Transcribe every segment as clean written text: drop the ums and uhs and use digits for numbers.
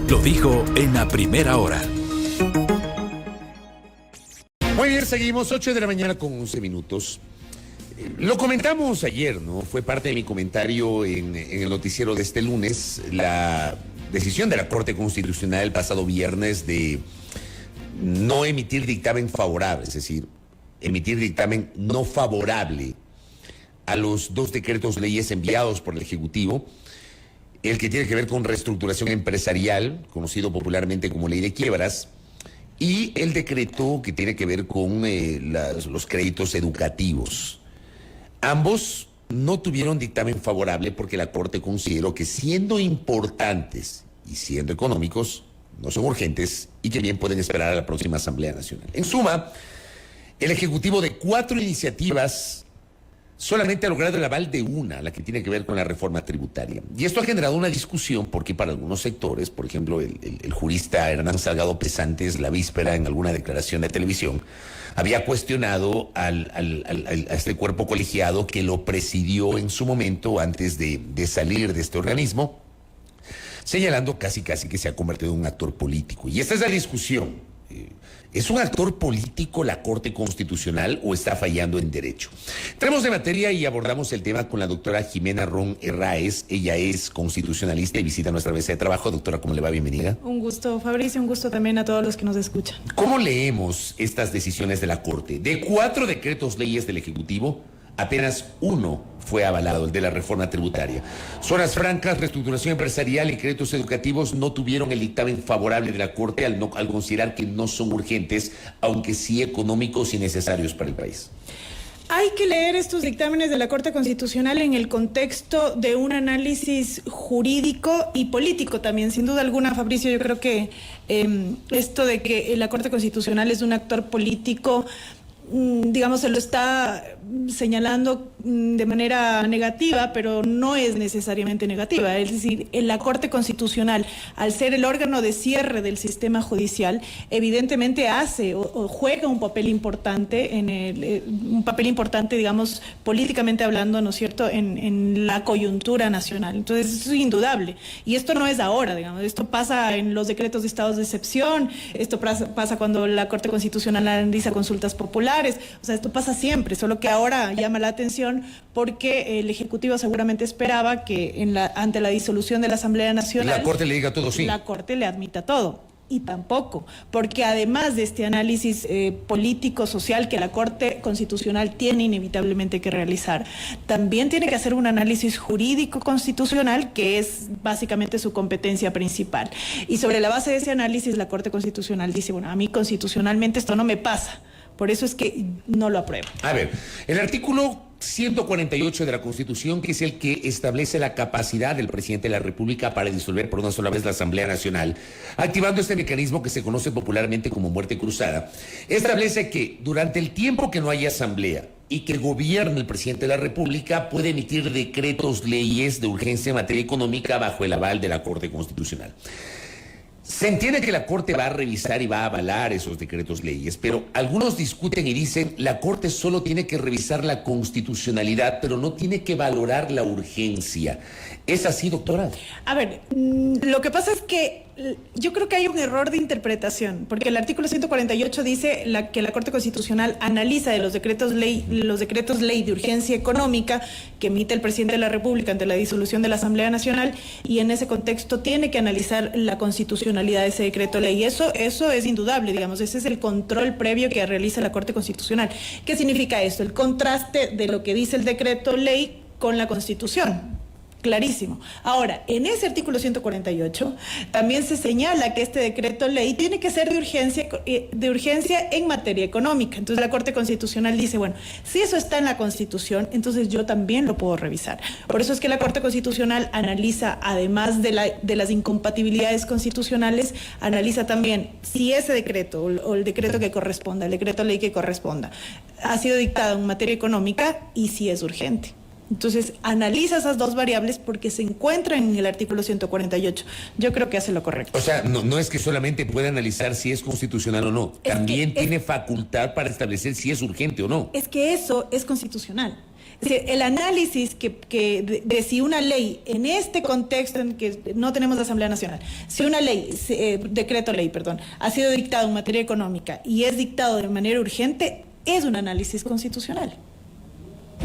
Lo dijo en la primera hora. Muy bien, seguimos, 8 de la mañana con 11 minutos. Lo comentamos ayer, ¿no? Fue parte de mi comentario en el noticiero de este lunes, la decisión de la Corte Constitucional el pasado viernes de no emitir dictamen favorable, es decir, emitir dictamen no favorable a los dos decretos leyes enviados por el Ejecutivo, el que tiene que ver con reestructuración empresarial, conocido popularmente como ley de quiebras, y el decreto que tiene que ver con los créditos educativos. Ambos no tuvieron dictamen favorable porque la Corte consideró que siendo importantes y siendo económicos, no son urgentes y que bien pueden esperar a la próxima Asamblea Nacional. En suma, el Ejecutivo de 4 iniciativas solamente ha logrado el aval de una, la que tiene que ver con la reforma tributaria. Y esto ha generado una discusión porque para algunos sectores, por ejemplo, el jurista Hernán Salgado Pesantes, la víspera en alguna declaración de televisión, había cuestionado a este cuerpo colegiado que lo presidió en su momento antes de salir de este organismo, señalando casi que se ha convertido en un actor político. Y esta es la discusión. ¿Es un actor político la Corte Constitucional o está fallando en derecho? Entramos de materia y abordamos el tema con la doctora Jimena Ron Herráez. Ella es constitucionalista y visita nuestra mesa de trabajo. Doctora, ¿cómo le va? Bienvenida. Un gusto, Fabricio, un gusto también a todos los que nos escuchan. ¿Cómo leemos estas decisiones de la Corte? De 4 decretos leyes del Ejecutivo, apenas uno fue avalado, el de la reforma tributaria. Zonas francas, reestructuración empresarial y créditos educativos no tuvieron el dictamen favorable de la Corte al considerar que no son urgentes, aunque sí económicos y necesarios para el país. Hay que leer estos dictámenes de la Corte Constitucional en el contexto de un análisis jurídico y político también. Sin duda alguna, Fabricio, yo creo que esto de que la Corte Constitucional es un actor político, digamos, se lo está señalando de manera negativa, pero no es necesariamente negativa. Es decir, en la Corte Constitucional, al ser el órgano de cierre del sistema judicial, evidentemente hace o juega un papel importante un papel importante, digamos, políticamente hablando, ¿no es cierto?, en la coyuntura nacional. Entonces, eso es indudable. Y esto no es ahora, digamos, esto pasa en los decretos de estados de excepción, esto pasa cuando la Corte Constitucional analiza consultas populares, o sea, esto pasa siempre, solo que ahora llama la atención porque el Ejecutivo seguramente esperaba que ante la disolución de la Asamblea Nacional, la Corte le diga todo sí. La Corte le admita todo. Y tampoco, porque además de este análisis político-social que la Corte Constitucional tiene inevitablemente que realizar, también tiene que hacer un análisis jurídico-constitucional, que es básicamente su competencia principal. Y sobre la base de ese análisis, la Corte Constitucional dice, bueno, a mí constitucionalmente esto no me pasa. Por eso es que no lo apruebo. A ver, el artículo 148 de la Constitución, que es el que establece la capacidad del presidente de la República para disolver por una sola vez la Asamblea Nacional, activando este mecanismo que se conoce popularmente como muerte cruzada, establece que durante el tiempo que no haya asamblea y que gobierne el presidente de la República, puede emitir decretos, leyes de urgencia en materia económica bajo el aval de la Corte Constitucional. Se entiende que la Corte va a revisar y va a avalar esos decretos leyes, pero algunos discuten y dicen la Corte solo tiene que revisar la constitucionalidad, pero no tiene que valorar la urgencia. ¿Es así, doctora? A ver, lo que pasa es que yo creo que hay un error de interpretación, porque el artículo 148 dice que la Corte Constitucional analiza de los decretos ley de urgencia económica que emite el presidente de la República ante la disolución de la Asamblea Nacional, y en ese contexto tiene que analizar la constitucionalidad de ese decreto ley. Eso es indudable, digamos, ese es el control previo que realiza la Corte Constitucional. ¿Qué significa esto? El contraste de lo que dice el decreto ley con la Constitución. Clarísimo. Ahora, en ese artículo 148 también se señala que este decreto ley tiene que ser de urgencia en materia económica. Entonces la Corte Constitucional dice, bueno, si eso está en la Constitución, entonces yo también lo puedo revisar. Por eso es que la Corte Constitucional analiza, además de las incompatibilidades constitucionales, analiza también si ese decreto o el decreto que corresponda, el decreto ley que corresponda, ha sido dictado en materia económica y si es urgente. Entonces, analiza esas dos variables porque se encuentran en el artículo 148. Yo creo que hace lo correcto. O sea, no es que solamente puede analizar si es constitucional o no. También tiene facultad para establecer si es urgente o no. Es que eso es constitucional. Es decir, el análisis de si una ley, en este contexto en que no tenemos la Asamblea Nacional, si una ley, decreto ley, perdón, ha sido dictado en materia económica y es dictado de manera urgente, es un análisis constitucional.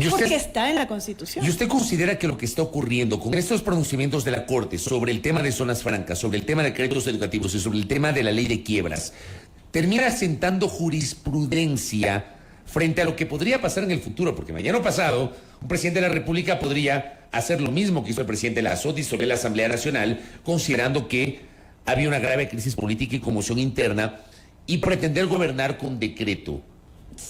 Porque está en la Constitución. ¿Y usted considera que lo que está ocurriendo con estos pronunciamientos de la Corte sobre el tema de zonas francas, sobre el tema de créditos educativos y sobre el tema de la ley de quiebras, termina sentando jurisprudencia frente a lo que podría pasar en el futuro? Porque mañana pasado un presidente de la República podría hacer lo mismo que hizo el presidente Lasso, disolver la Asamblea Nacional, considerando que había una grave crisis política y conmoción interna, y pretender gobernar con decreto.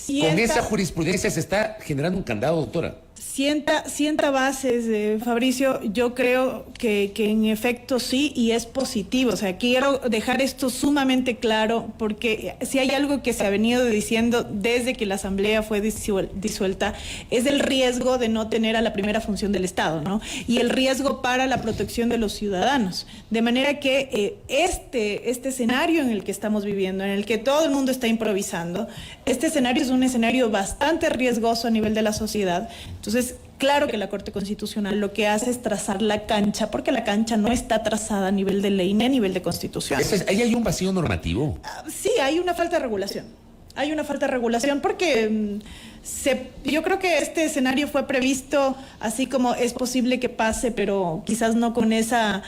Con esa jurisprudencia se está generando un candado, doctora. Sienta bases, Fabricio. Yo creo que en efecto sí, y es positivo. O sea, quiero dejar esto sumamente claro, porque si hay algo que se ha venido diciendo desde que la Asamblea fue disuelta, es el riesgo de no tener a la primera función del Estado, ¿no? Y el riesgo para la protección de los ciudadanos. De manera que este escenario en el que estamos viviendo, en el que todo el mundo está improvisando, este escenario es un escenario bastante riesgoso a nivel de la sociedad. Entonces, claro que la Corte Constitucional lo que hace es trazar la cancha, porque la cancha no está trazada a nivel de ley ni a nivel de Constitución. ¿Ahí hay un vacío normativo? Sí, hay una falta de regulación. Hay una falta de regulación porque yo creo que este escenario fue previsto así como es posible que pase, pero quizás no con esa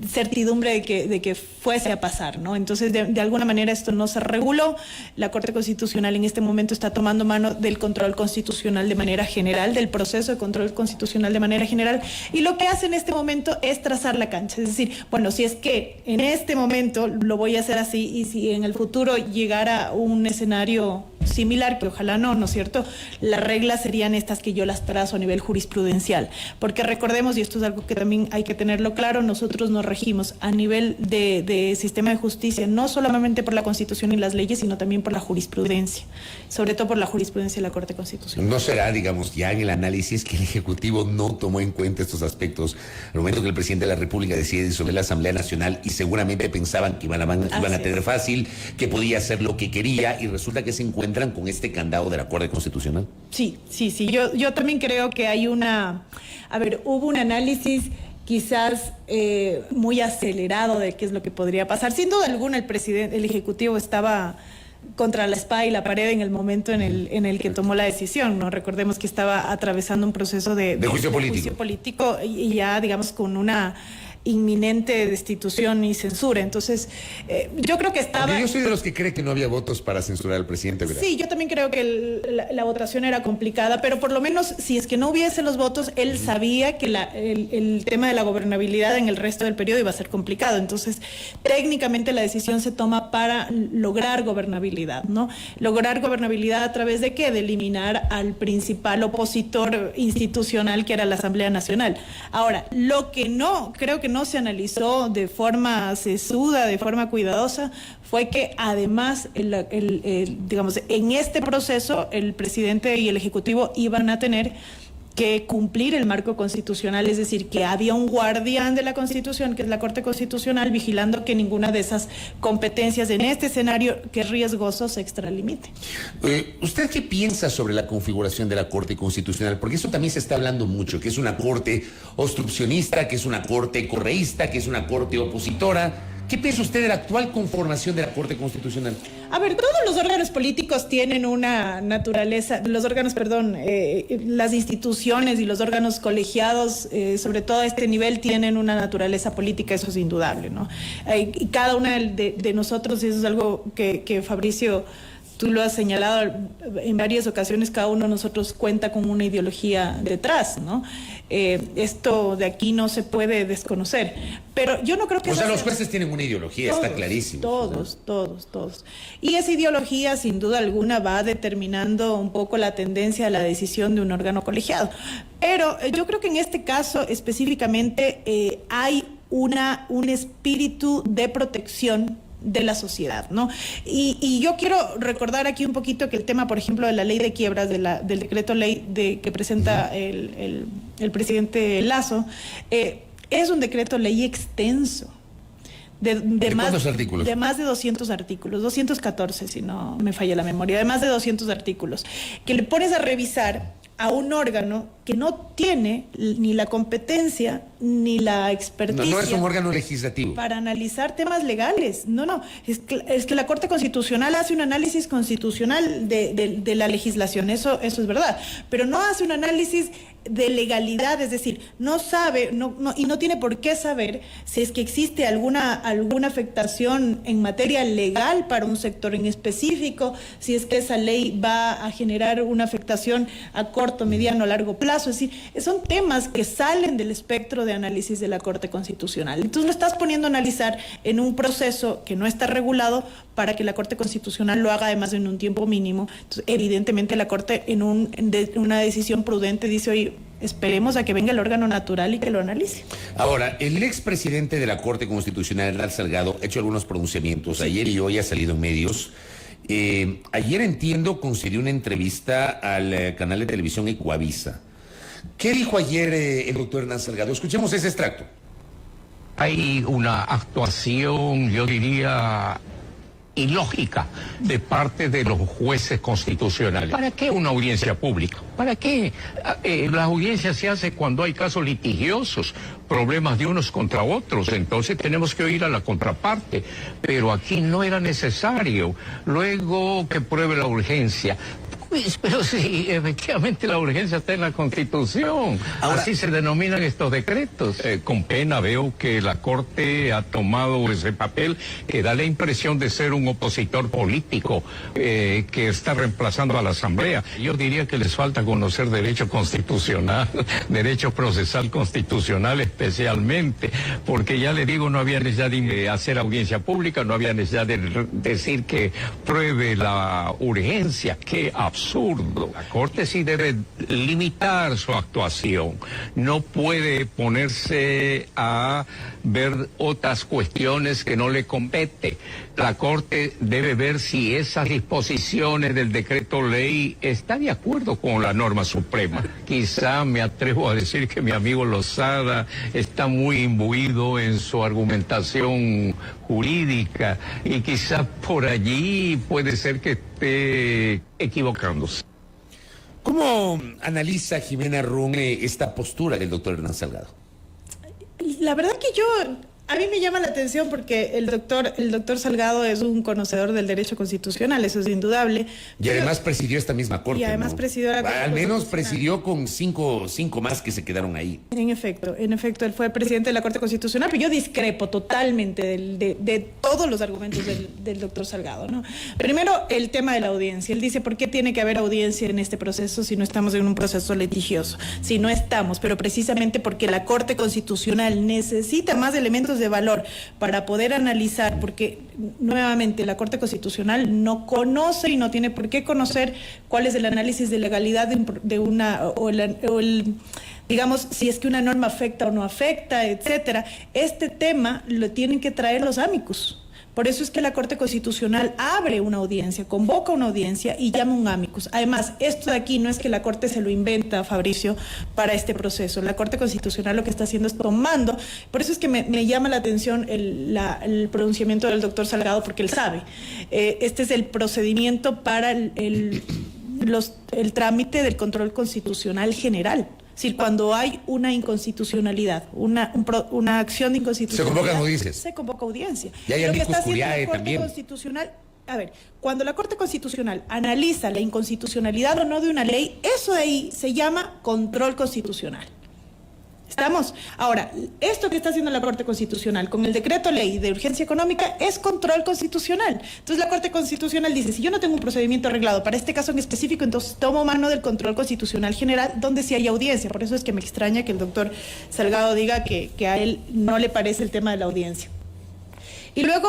certidumbre de que fuese a pasar, ¿no? Entonces, de alguna manera esto no se reguló. La Corte Constitucional en este momento está tomando mano del control constitucional de manera general, del proceso de control constitucional de manera general, y lo que hace en este momento es trazar la cancha. Es decir, bueno, si es que en este momento lo voy a hacer así, y si en el futuro llegara un escenario similar, que ojalá no, ¿no es cierto? Las reglas serían estas que yo las trazo a nivel jurisprudencial, porque recordemos, y esto es algo que también hay que tenerlo claro, nosotros nos regimos a nivel de sistema de justicia, no solamente por la Constitución y las leyes, sino también por la jurisprudencia, sobre todo por la jurisprudencia de la Corte Constitucional. ¿No será, digamos, ya en el análisis que el Ejecutivo no tomó en cuenta estos aspectos al momento que el presidente de la República decide disolver la Asamblea Nacional y seguramente pensaban que iban a tener fácil, que podía hacer lo que quería, y resulta que se encuentran con este candado de la Corte Constitucional? Sí. Yo también creo que hay hubo un análisis quizás muy acelerado de qué es lo que podría pasar. Sin duda alguna, el Ejecutivo estaba contra la espada y la pared en el momento en el que tomó la decisión, ¿no? Recordemos que estaba atravesando un proceso de juicio político y ya, digamos, con una inminente destitución y censura. Entonces, yo creo que estaba... Porque yo soy de los que cree que no había votos para censurar al presidente, ¿verdad? Sí, yo también creo que la votación era complicada, pero por lo menos, si es que no hubiese los votos, él sabía que el tema de la gobernabilidad en el resto del periodo iba a ser complicado. Entonces, técnicamente la decisión se toma para lograr gobernabilidad, ¿no? Lograr gobernabilidad a través de ¿qué? De eliminar al principal opositor institucional, que era la Asamblea Nacional. Ahora, lo que no, creo que no se analizó de forma sesuda, de forma cuidadosa, fue que además, digamos, en este proceso el presidente y el Ejecutivo iban a tener que cumplir el marco constitucional, es decir, que había un guardián de la Constitución, que es la Corte Constitucional, vigilando que ninguna de esas competencias en este escenario, que es riesgoso, se extralimite. ¿Usted qué piensa sobre la configuración de la Corte Constitucional? Porque eso también se está hablando mucho, que es una Corte obstruccionista, que es una Corte correísta, que es una Corte opositora. ¿Qué piensa usted de la actual conformación de la Corte Constitucional? A ver, todos los órganos políticos tienen una naturaleza, las instituciones y los órganos colegiados, sobre todo a este nivel, tienen una naturaleza política, eso es indudable, ¿no? Y cada una de nosotros, y eso es algo que Fabricio, tú lo has señalado en varias ocasiones, cada uno de nosotros cuenta con una ideología detrás, ¿no? Esto de aquí no se puede desconocer. Pero yo no creo que... O sea, los jueces tienen una ideología, está clarísimo. Todos. Y esa ideología, sin duda alguna, va determinando un poco la tendencia a la decisión de un órgano colegiado. Pero yo creo que en este caso específicamente hay un espíritu de protección de la sociedad, ¿no? Y yo quiero recordar aquí un poquito que el tema, por ejemplo, de la ley de quiebras, del decreto ley que presenta el presidente Lasso, es un decreto ley extenso. ¿De cuántos artículos? De más de 200 artículos, 214 si no me falla la memoria, de más de 200 artículos, que le pones a revisar, a un órgano que no tiene ni la competencia ni la experticia. No es un órgano legislativo. Para analizar temas legales. No. Es que la Corte Constitucional hace un análisis constitucional de la legislación. Eso es verdad. Pero no hace un análisis de legalidad, es decir, no sabe y no tiene por qué saber si es que existe alguna afectación en materia legal para un sector en específico, si es que esa ley va a generar una afectación a corto, mediano, largo plazo. Es decir, son temas que salen del espectro de análisis de la Corte Constitucional. Entonces lo estás poniendo a analizar en un proceso que no está regulado para que la Corte Constitucional lo haga además en un tiempo mínimo. Entonces, evidentemente la Corte en una decisión prudente dice, oye, esperemos a que venga el órgano natural y que lo analice. Ahora, el expresidente de la Corte Constitucional, Hernán Salgado, ha hecho algunos pronunciamientos. Ayer y hoy ha salido en medios. Ayer, entiendo, concedió una entrevista al canal de televisión Ecuavisa. ¿Qué dijo ayer el doctor Hernán Salgado? Escuchemos ese extracto. Hay una actuación, yo diría, ilógica de parte de los jueces constitucionales. ¿Para qué una audiencia pública? ¿Para qué? La audiencia se hace cuando hay casos litigiosos, problemas de unos contra otros, entonces tenemos que oír a la contraparte, pero aquí no era necesario. Luego que pruebe la urgencia. Pues, pero sí, efectivamente la urgencia está en la Constitución. Ahora, así se denominan estos decretos. Con pena veo que la Corte ha tomado ese papel que da la impresión de ser un opositor político que está reemplazando a la Asamblea. Yo diría que les falta conocer derecho constitucional, derecho procesal constitucional especialmente, porque ya le digo, no había necesidad de hacer audiencia pública, no había necesidad de decir que pruebe la urgencia. ¡Qué absurdo! La Corte sí debe limitar su actuación, no puede ponerse a ver otras cuestiones que no le compete. La Corte debe ver si esas disposiciones del decreto ley están de acuerdo con la norma suprema. Quizá me atrevo a decir que mi amigo Lozada está muy imbuido en su argumentación jurídica y quizá por allí puede ser que esté equivocándose. ¿Cómo analiza Jimena Run esta postura del doctor Hernán Salgado? La verdad que a mí me llama la atención porque el doctor Salgado es un conocedor del derecho constitucional, eso es indudable. Y además presidió esta misma Corte. Y además, ¿no?, presidió la Corte. Al menos presidió con cinco más que se quedaron ahí. En efecto, él fue presidente de la Corte Constitucional, pero yo discrepo totalmente de todos los argumentos del doctor Salgado, ¿no? Primero, el tema de la audiencia. Él dice, ¿por qué tiene que haber audiencia en este proceso si no estamos en un proceso litigioso? Si no estamos, pero precisamente porque la Corte Constitucional necesita más elementos de valor para poder analizar, porque nuevamente la Corte Constitucional no conoce y no tiene por qué conocer cuál es el análisis de legalidad de una digamos, si es que una norma afecta o no afecta, etcétera. Este tema lo tienen que traer los amicus. Por eso es que la Corte Constitucional abre una audiencia, convoca una audiencia y llama un amicus. Además, esto de aquí no es que la Corte se lo inventa, Fabricio, para este proceso. La Corte Constitucional lo que está haciendo es tomando. Por eso es que me llama la atención el pronunciamiento del doctor Salgado, porque él sabe. Este es el procedimiento para el trámite del control constitucional general. Es decir, cuando hay una inconstitucionalidad, una acción de inconstitucionalidad, se convoca audiencia. Y hay amicus curiae también. Constitucional, a ver, cuando la Corte Constitucional analiza la inconstitucionalidad o no de una ley, eso de ahí se llama control constitucional. ¿Estamos? Ahora, esto que está haciendo la Corte Constitucional con el decreto ley de urgencia económica es control constitucional. Entonces la Corte Constitucional dice, si yo no tengo un procedimiento arreglado para este caso en específico, entonces tomo mano del control constitucional general donde sí hay audiencia. Por eso es que me extraña que el doctor Salgado diga que a él no le parece el tema de la audiencia. Y luego,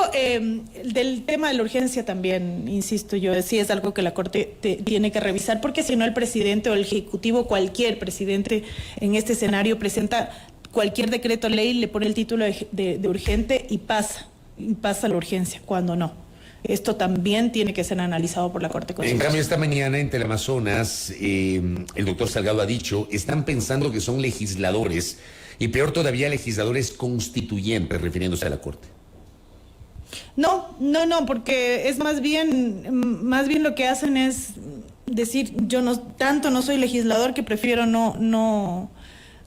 del tema de la urgencia también, insisto yo, sí es algo que la Corte tiene que revisar, porque si no el presidente o el Ejecutivo, cualquier presidente en este escenario presenta cualquier decreto ley, le pone el título de urgente y pasa la urgencia, cuando no. Esto también tiene que ser analizado por la Corte Constitucional. En cambio, esta mañana en Teleamazonas, el doctor Salgado ha dicho, están pensando que son legisladores, y peor todavía, legisladores constituyentes, refiriéndose a la Corte. No, porque es más bien lo que hacen es decir, yo no soy legislador que prefiero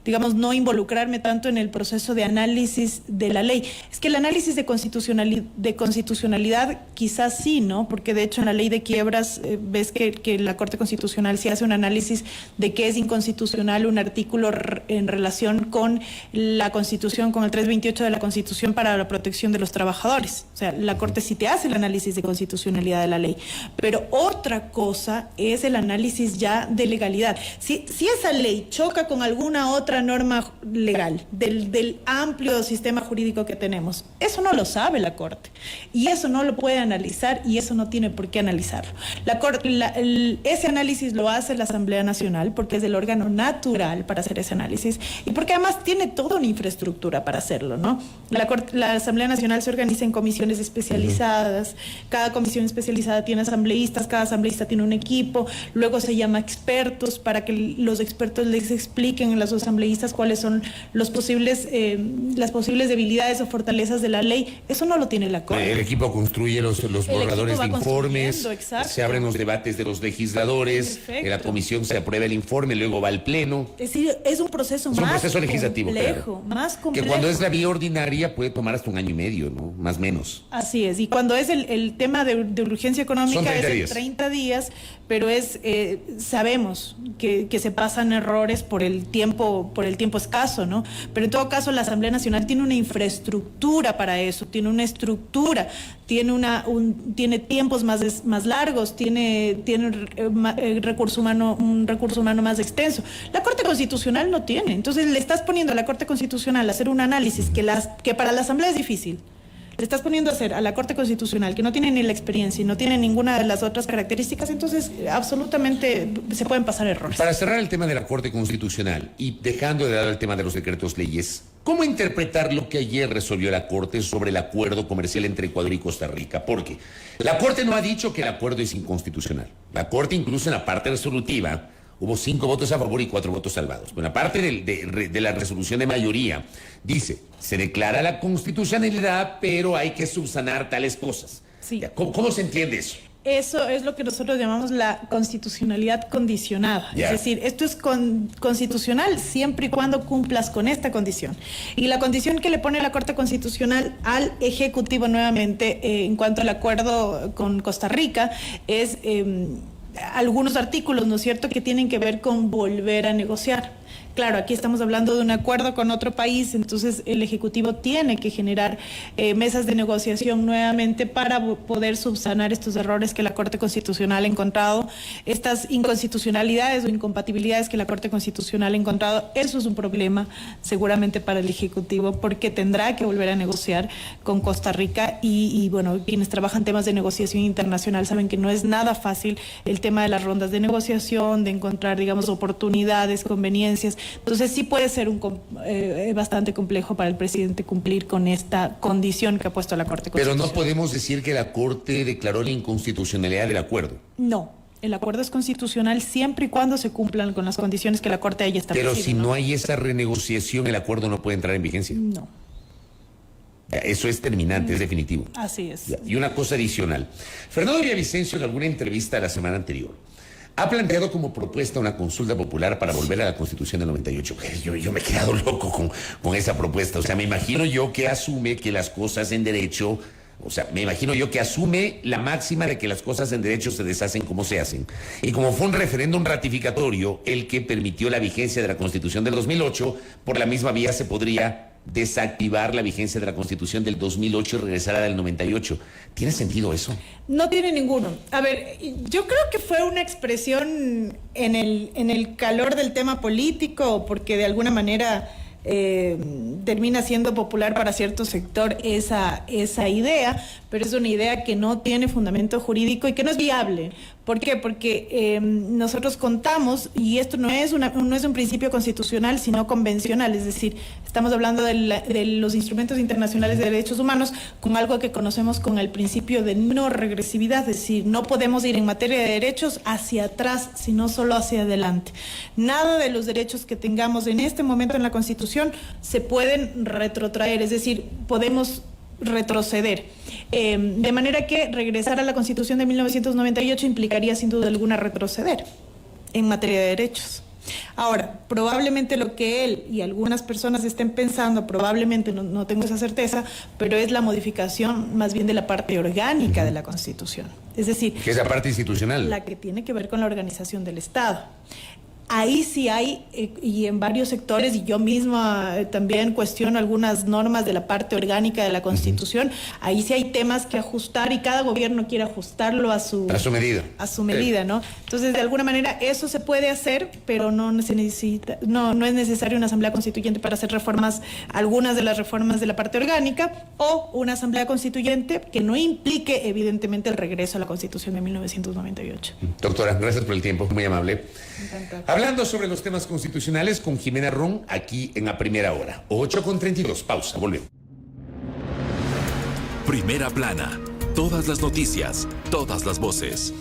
digamos, no involucrarme tanto en el proceso de análisis de la ley. Es que el análisis de constitucionalidad quizás sí, ¿no? Porque de hecho en la ley de quiebras ves que la Corte Constitucional sí hace un análisis de que es inconstitucional un artículo en relación con la Constitución, con el 328 de la Constitución para la protección de los trabajadores. O sea, la Corte sí te hace el análisis de constitucionalidad de la ley. Pero otra cosa es el análisis ya de legalidad. Si esa ley choca con alguna otra norma legal del amplio sistema jurídico que tenemos, eso no lo sabe la Corte y eso no lo puede analizar y eso no tiene por qué analizarlo. Ese análisis lo hace la Asamblea Nacional porque es el órgano natural para hacer ese análisis y porque además tiene toda una infraestructura para hacerlo, ¿no? La Asamblea Nacional se organiza en comisiones especializadas, cada comisión especializada tiene asambleístas, cada asambleísta tiene un equipo, luego se llama expertos para que los expertos les expliquen a los asambleístas cuáles son las posibles debilidades o fortalezas de la ley. Eso no lo tiene la Corte. El equipo construye los borradores de informes, se abren los debates de los legisladores, en la comisión se aprueba el informe, luego va al pleno. Es decir, es un proceso más legislativo, complejo, claro. más complejo. Que cuando es la vía ordinaria puede tomar hasta 1 año y medio, ¿no? Más o menos. Así es, y cuando es el tema de urgencia económica es en 30 días, pero sabemos que se pasan errores por el tiempo escaso, ¿no? Pero en todo caso la Asamblea Nacional tiene una infraestructura para eso, tiene una estructura, tiene tiempos más largos, tiene un recurso humano más extenso. La Corte Constitucional no tiene. Entonces le estás poniendo a la Corte Constitucional a hacer un análisis que para la Asamblea es difícil. Le estás poniendo a hacer a la Corte Constitucional, que no tiene ni la experiencia y no tiene ninguna de las otras características, entonces absolutamente se pueden pasar errores. Para cerrar el tema de la Corte Constitucional y dejando de lado el tema de los decretos leyes, ¿cómo interpretar lo que ayer resolvió la Corte sobre el acuerdo comercial entre Ecuador y Costa Rica? Porque la Corte no ha dicho que el acuerdo es inconstitucional. La Corte incluso en la parte resolutiva hubo 5 votos a favor y 4 votos salvados. Pero en la parte de la resolución de mayoría dice, se declara la constitucionalidad, pero hay que subsanar tales cosas. Sí. ¿Cómo se entiende eso? Eso es lo que nosotros llamamos la constitucionalidad condicionada. Es decir, esto es constitucional siempre y cuando cumplas con esta condición. Y la condición que le pone la Corte Constitucional al Ejecutivo nuevamente en cuanto al acuerdo con Costa Rica es algunos artículos, ¿no es cierto?, que tienen que ver con volver a negociar. Claro, aquí estamos hablando de un acuerdo con otro país, entonces el Ejecutivo tiene que generar mesas de negociación nuevamente para poder subsanar estos errores que la Corte Constitucional ha encontrado, estas inconstitucionalidades o incompatibilidades que la Corte Constitucional ha encontrado. Eso es un problema seguramente para el Ejecutivo porque tendrá que volver a negociar con Costa Rica y bueno, quienes trabajan temas de negociación internacional saben que no es nada fácil el tema de las rondas de negociación, de encontrar, digamos, oportunidades, conveniencias. Entonces sí puede ser bastante complejo para el presidente cumplir con esta condición que ha puesto la Corte Constitucional. Pero no podemos decir que la Corte declaró la inconstitucionalidad del acuerdo. No, el acuerdo es constitucional siempre y cuando se cumplan con las condiciones que la Corte haya establecido. Pero si no hay esa renegociación, el acuerdo no puede entrar en vigencia. No. Eso es terminante, es definitivo. Así es. Y una cosa adicional. Fernando Villavicencio, en alguna entrevista la semana anterior, ha planteado como propuesta una consulta popular para volver a la Constitución del 98. Yo me he quedado loco con esa propuesta. O sea, me imagino yo que asume que las cosas en derecho... O sea, me imagino yo que asume la máxima de que las cosas en derecho se deshacen como se hacen. Y como fue un referéndum ratificatorio el que permitió la vigencia de la Constitución del 2008, por la misma vía se podría desactivar la vigencia de la Constitución del 2008 y regresar a la del 98. ¿Tiene sentido eso? No tiene ninguno. A ver, yo creo que fue una expresión en el calor del tema político, porque de alguna manera termina siendo popular para cierto sector esa idea, pero es una idea que no tiene fundamento jurídico y que no es viable. ¿Por qué? Porque nosotros contamos, y esto no es un principio constitucional, sino convencional, es decir, estamos hablando de los instrumentos internacionales de derechos humanos con algo que conocemos con el principio de no regresividad, es decir, no podemos ir en materia de derechos hacia atrás, sino solo hacia adelante. Nada de los derechos que tengamos en este momento en la Constitución se pueden retrotraer, es decir, podemos retroceder. De manera que regresar a la Constitución de 1998 implicaría sin duda alguna retroceder en materia de derechos. Ahora, probablemente lo que él y algunas personas estén pensando, probablemente, no tengo esa certeza, pero es la modificación más bien de la parte orgánica de la Constitución. Es decir, que es la parte institucional. La que tiene que ver con la organización del Estado. Ahí sí hay, y en varios sectores, y yo misma también cuestiono algunas normas de la parte orgánica de la Constitución, ahí sí hay temas que ajustar y cada gobierno quiere ajustarlo a su medida. A su medida, ¿no? Entonces, de alguna manera, eso se puede hacer, pero no es necesario una asamblea constituyente para hacer reformas, algunas de las reformas de la parte orgánica, o una asamblea constituyente que no implique, evidentemente, el regreso a la Constitución de 1998. Doctora, gracias por el tiempo, muy amable. Encantada. Hablando sobre los temas constitucionales con Jimena Ron, aquí en A Primera Hora. 8:32, pausa, volvemos. Primera Plana. Todas las noticias, todas las voces.